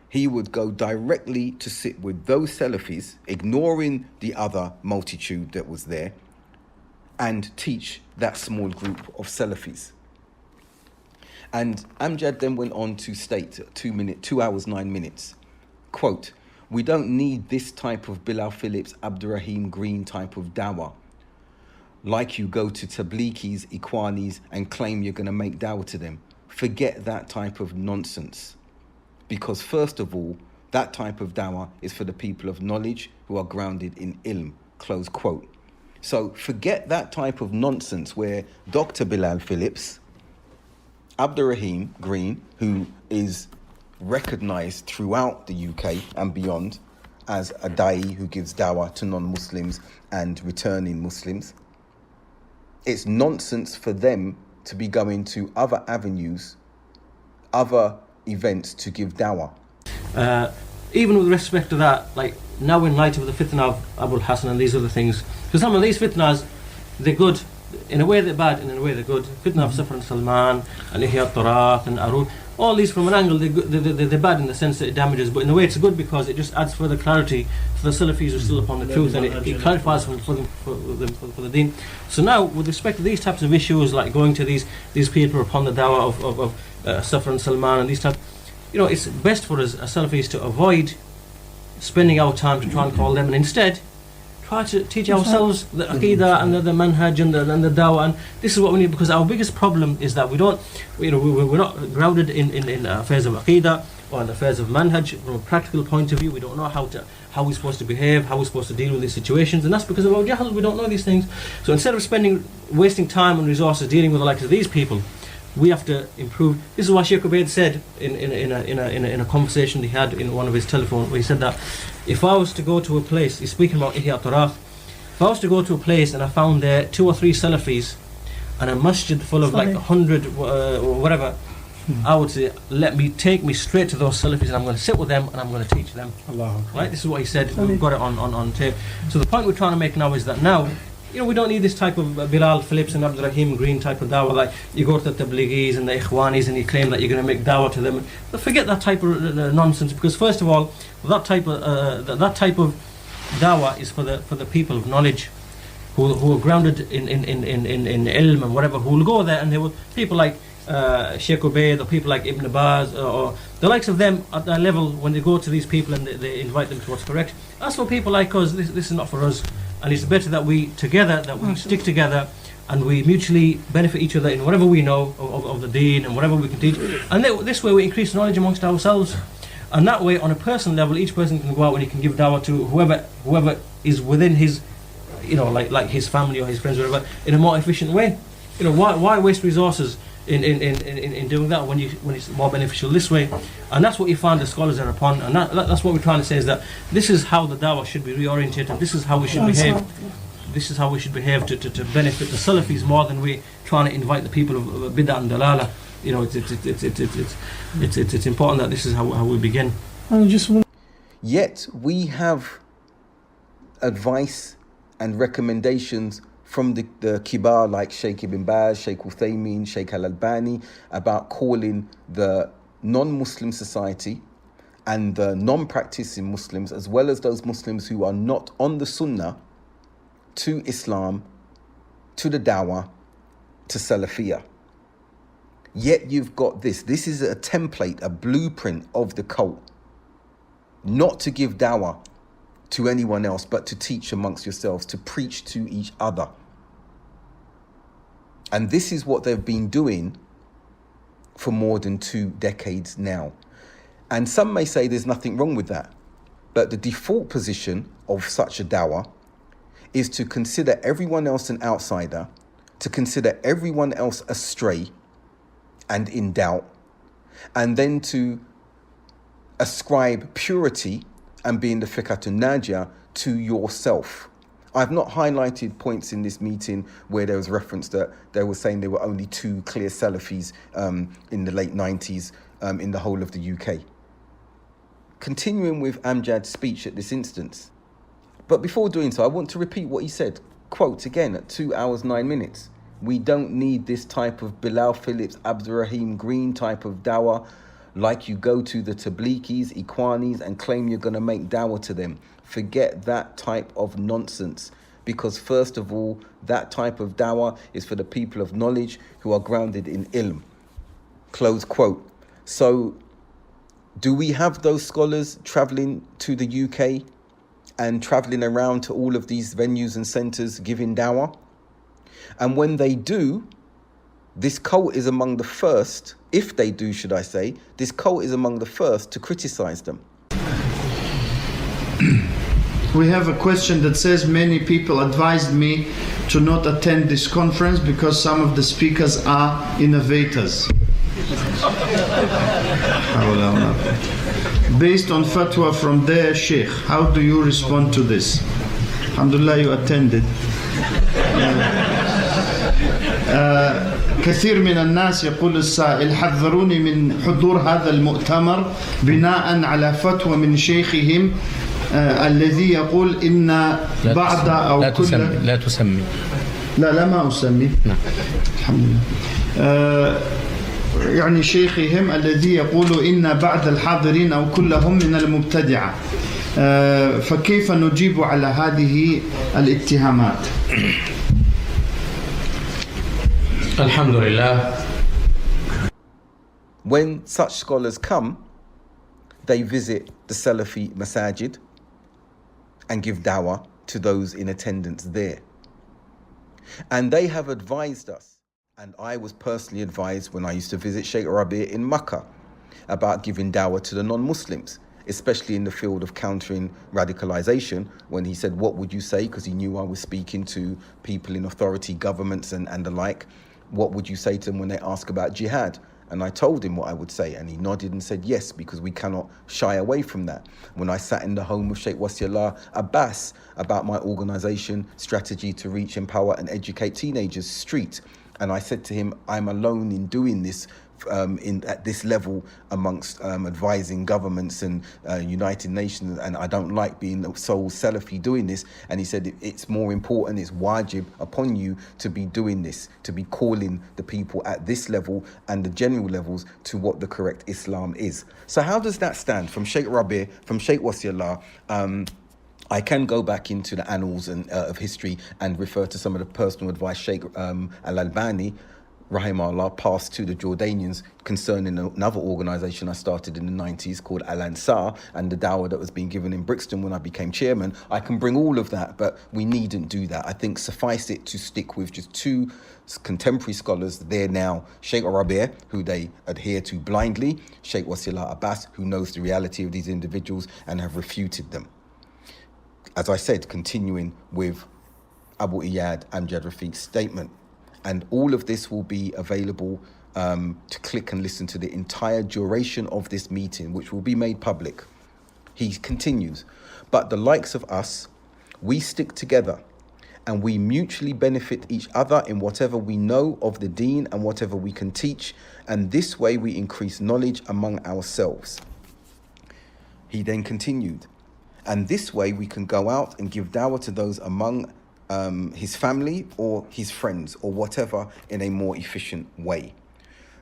he would go directly to sit with those Salafis, ignoring the other multitude that was there, and teach that small group of Salafis. And Amjad then went on to state, 2 hours, 9 minutes, quote, "We don't need this type of Bilal Phillips, Abdurrahim Green type of dawah. Like you go to Tabligis, Ikhwanis and claim you're going to make dawah to them. Forget that type of nonsense. Because first of all, that type of dawah is for the people of knowledge who are grounded in ilm," close quote. So forget that type of nonsense where Dr. Bilal Phillips, Abdurrahim Green, who is recognized throughout the UK and beyond as a da'i who gives dawah to non-Muslims and returning Muslims, it's nonsense for them to be going to other avenues, other events to give dawah. Even with respect to that, like now in light of the fitna of Abdul Haqq and these other things, because some of these fitnas, they're good, in a way they're bad, and in a way they're good. Fitna of Safar and Salman, and Ihya Turath and Arun, all these from an angle, they're bad in the sense that it damages, but in a way it's good because it just adds further clarity for the Salafis who are still upon the truth, and it clarifies for the deen. So now, with respect to these types of issues, like going to these people upon the dawah of Safar and Salman and these types, it's best for us as Salafis to avoid spending our time to try and call them, and instead try to teach ourselves the aqidah and the manhaj and the dawah. And this is what we need, because our biggest problem is that we're not grounded in affairs of aqidah or in affairs of manhaj from a practical point of view. We don't know how we're supposed to behave, how we're supposed to deal with these situations, and that's because of our jahl. We don't know these things. So instead of wasting time and resources dealing with the likes of these people, we have to improve. This is what Sheikh Ubaid said in a conversation he had in one of his telephones, where he said that if I was to go to a place, he's speaking about Ihya Turath, if I was to go to a place and I found there 2 or 3 Salafis and a masjid full of like 100 or whatever, I would say, take me straight to those Salafis and I'm going to sit with them and I'm going to teach them. Right? This is what he said. We've got it on tape. So the point we're trying to make now is that now, we don't need this type of Bilal Phillips and Abdurrahim Green type of dawah, like you go to the Tabligis and the Ikhwanis and you claim that you're going to make dawah to them. But forget that type of nonsense, because first of all, that type of dawah is for the people of knowledge who are grounded in ilm and whatever, who will go there, and they will, people like Sheikh Ubaid or people like Ibn Baz or the likes of them at that level, when they go to these people and they invite them to what's correct. As for people like us, this is not for us. And it's better that we stick together and we mutually benefit each other in whatever we know of the deen and whatever we can teach. And this way we increase knowledge amongst ourselves. And that way, on a personal level, each person can go out and he can give dawah to whoever is within his, like his family or his friends or whatever, in a more efficient way. Why waste resources in doing that when it's more beneficial this way? And that's what you find the scholars are upon, and that's what we're trying to say, is that this is how the dawah should be reoriented, and this is how we should behave. This is how we should behave to benefit the Salafis more than we trying to invite the people of bid'ah and dalala. It's important that this is how we begin. Yet we have advice and recommendations from the kibar like Sheikh Ibn Baz, Sheikh Uthaymeen, Sheikh Al-Albani, about calling the non-Muslim society and the non-practicing Muslims, as well as those Muslims who are not on the Sunnah, to Islam, to the Dawah, to Salafiyah. Yet you've got this. This is a template, a blueprint of the cult. Not to give Dawah to anyone else, but to teach amongst yourselves, to preach to each other. And this is what they've been doing for more than 2 decades now. And some may say there's nothing wrong with that. But the default position of such a dawah is to consider everyone else an outsider, to consider everyone else astray and in doubt, and then to ascribe purity and being the fiqhatun najah to yourself. I've not highlighted points in this meeting where there was reference that they were saying there were only 2 clear Salafis in the late 90s in the whole of the UK. continuing with Amjad's speech at this instance. But before doing so, I want to repeat what he said. Quote again at 2 hours 9 minutes. We don't need this type of Bilal Phillips, Abdurrahim Green type of dawah, like you go to the Tabligis, Ikhwanis and claim you're going to make dawah to them. Forget that type of nonsense. Because first of all, that type of dawah is for the people of knowledge who are grounded in ilm. Close quote. So, do we have those scholars travelling to the UK and travelling around to all of these venues and centres giving dawah? And when they do, this cult is among the first, if they do, should I say, this cult is among the first to criticise them. We have a question that says many people advised me to not attend this conference because some of the speakers are innovators. Based on fatwa from their sheikh, how do you respond to this? Alhamdulillah, you attended. كثير من الناس يقول السائل حذروني من حضور هذا المؤتمر بناء على فتوى من شيخهم الذي يقول إن بعض أو لا كل تسمي لا تسمي لا ما أسمي الحمد لله يعني شيخهم الذي يقول إن بعض الحاضرين أو كلهم من المبتدعة فكيف نجيب على هذه الاتهامات؟ Alhamdulillah. When such scholars come, they visit the Salafi Masajid and give dawah to those in attendance there. And they have advised us, and I was personally advised when I used to visit Sheikh Rabi' in Makkah about giving dawah to the non-Muslims, especially in the field of countering radicalization, when he said, what would you say? Because he knew I was speaking to people in authority, governments and the like. What would you say to them when they ask about jihad? And I told him what I would say, and he nodded and said yes, because we cannot shy away from that. When I sat in the home of Sheikh Wasiullah Abbas about my organization strategy to reach, empower and educate teenagers street, and I said to him, I'm alone in doing this at this level amongst advising governments and United Nations, and I don't like being the sole Salafi doing this. And he said it's more important, it's wajib upon you to be doing this, to be calling the people at this level and the general levels to what the correct Islam is. So how does that stand from Sheikh Rabi', from Sheikh Wasiullah? I can go back into the annals and of history and refer to some of the personal advice Sheikh Al-Albani rahimahullah passed to the Jordanians concerning another organization I started in the 90s called Al-Ansar, and the dawah that was being given in Brixton when I became chairman. I can bring all of that, but we needn't do that. I think suffice it to stick with just two contemporary scholars there now, Sheikh Rabi', who they adhere to blindly, Sheikh Wasiullah Abbas, who knows the reality of these individuals and have refuted them. As I said, continuing with Abu Iyad Amjad Rafiq's statement. And all of this will be available to click and listen to the entire duration of this meeting, which will be made public. He continues, but the likes of us, we stick together and we mutually benefit each other in whatever we know of the deen and whatever we can teach. And this way we increase knowledge among ourselves. He then continued, and this way we can go out and give dawah to those among his family or his friends or whatever in a more efficient way.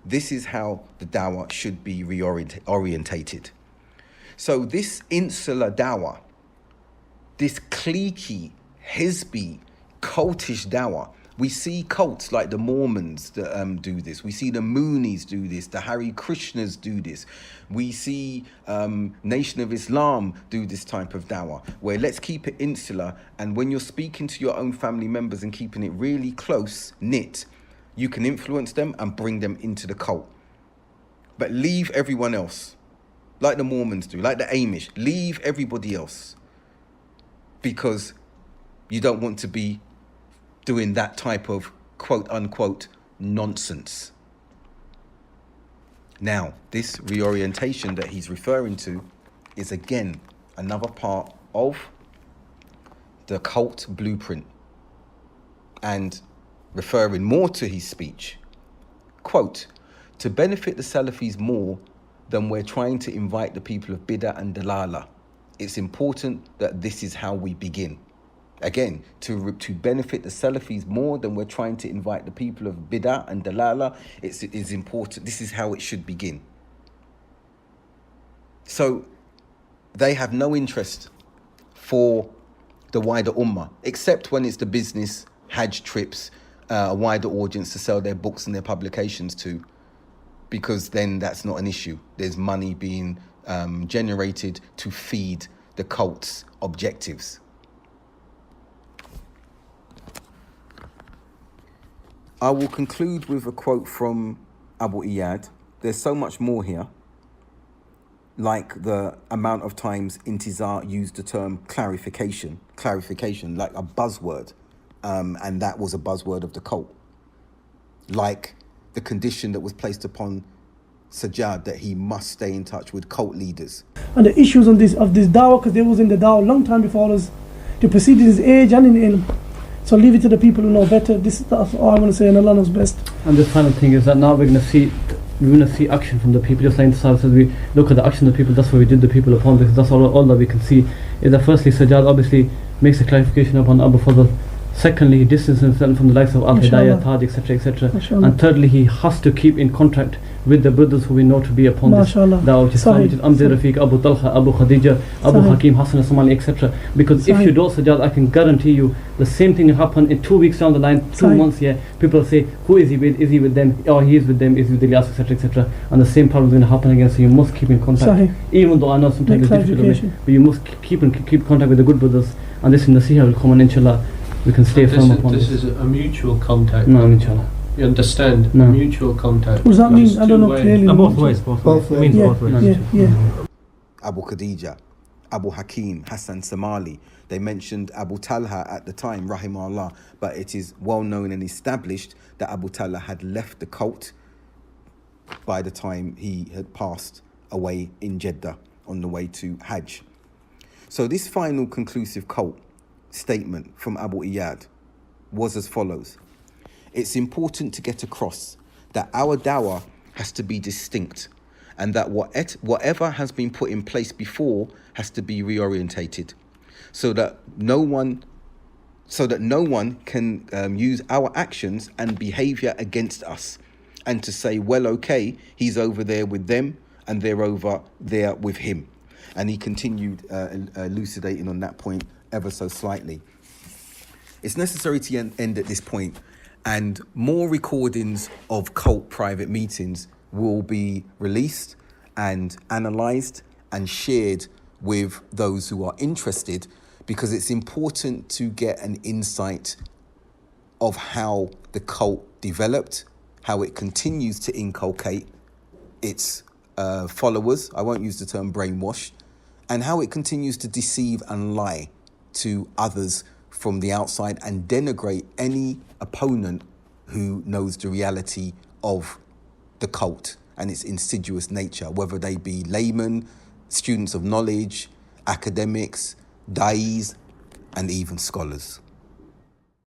This is how the dawah should be reorientated. So this insular dawah, this cliquey, hizbi, cultish dawah, we see cults like the Mormons that do this. We see the Moonies do this. The Hare Krishnas do this. We see Nation of Islam do this type of dawah, where let's keep it insular. And when you're speaking to your own family members and keeping it really close knit, you can influence them and bring them into the cult. But leave everyone else, like the Mormons do, like the Amish. Leave everybody else, because you don't want to be doing that type of quote unquote nonsense. Now, this reorientation that he's referring to is again another part of the cult blueprint, and referring more to his speech, quote, to benefit the Salafis more, then we're trying to invite the people of bid'ah and dalala. It's important that this is how we begin. Again, to benefit the Salafis more than we're trying to invite the people of bid'ah and dalala, it is important. This is how it should begin. So they have no interest for the wider ummah, except when it's the business, Hajj trips, a wider audience to sell their books and their publications to, because then that's not an issue. There's money being generated to feed the cult's objectives. I will conclude with a quote from Abu Iyad. There's so much more here, like the amount of times Intizar used the term clarification, like a buzzword, and that was a buzzword of the cult. Like the condition that was placed upon Sajjad, that he must stay in touch with cult leaders. And the issues of this dawah, because they was in the dawah a long time before us, to proceed in his age and in ilm. So leave it to the people who know better. That's all I want to say, and Allah knows best. And the final thing is that now we're going to see action from the people. Just like the Sahaba says, we look at the action of the people. That's what we did the people upon, because that's all that we can see. Is that firstly, Sajjad obviously makes a clarification upon Abu Fadl. Secondly, he distances himself from the likes of Al-Hidayah, Taj, etc., etc. And thirdly, he has to keep in contact with the brothers who we know to be upon this da'wah, which is Amdi Rafiq, Abu Talha, Abu Khadija, Abu Hakim, Hassan Somali, etc. Because if you don't Sajjad, I can guarantee you the same thing will happen in 2 weeks down the line, 2 months. People say, who is he with? Is he with them? Oh, he is with them. Is he with Ilyas, etc., etc. And the same problem is going to happen again. So you must keep in contact. Even though I know sometimes it's difficult, but you must keep contact with the good brothers. And this Nasiha will come, and inshallah we can stay firm upon this. This is a mutual contact. No, inshallah. You understand? No. Mutual contact. What does that mean? I don't know clearly. Both ways. It means both ways. Abu Khadija, Abu Hakim, Hassan Somali. They mentioned Abu Talha at the time, rahimahullah, but it is well known and established that Abu Talha had left the cult by the time he had passed away in Jeddah on the way to Hajj. So this final conclusive cult statement from Abu Iyad was as follows. It's important to get across that our dawah has to be distinct, and that whatever has been put in place before has to be reorientated, so that no one can use our actions and behavior against us, and to say, well, okay, he's over there with them and they're over there with him. And he continued elucidating on that point ever so slightly. It's necessary to end at this point, and more recordings of cult private meetings will be released and analysed and shared with those who are interested, because it's important to get an insight of how the cult developed, how it continues to inculcate its followers, I won't use the term brainwash, and how it continues to deceive and lie to others from the outside and denigrate any opponent who knows the reality of the cult and its insidious nature, whether they be laymen, students of knowledge, academics, da'is, and even scholars.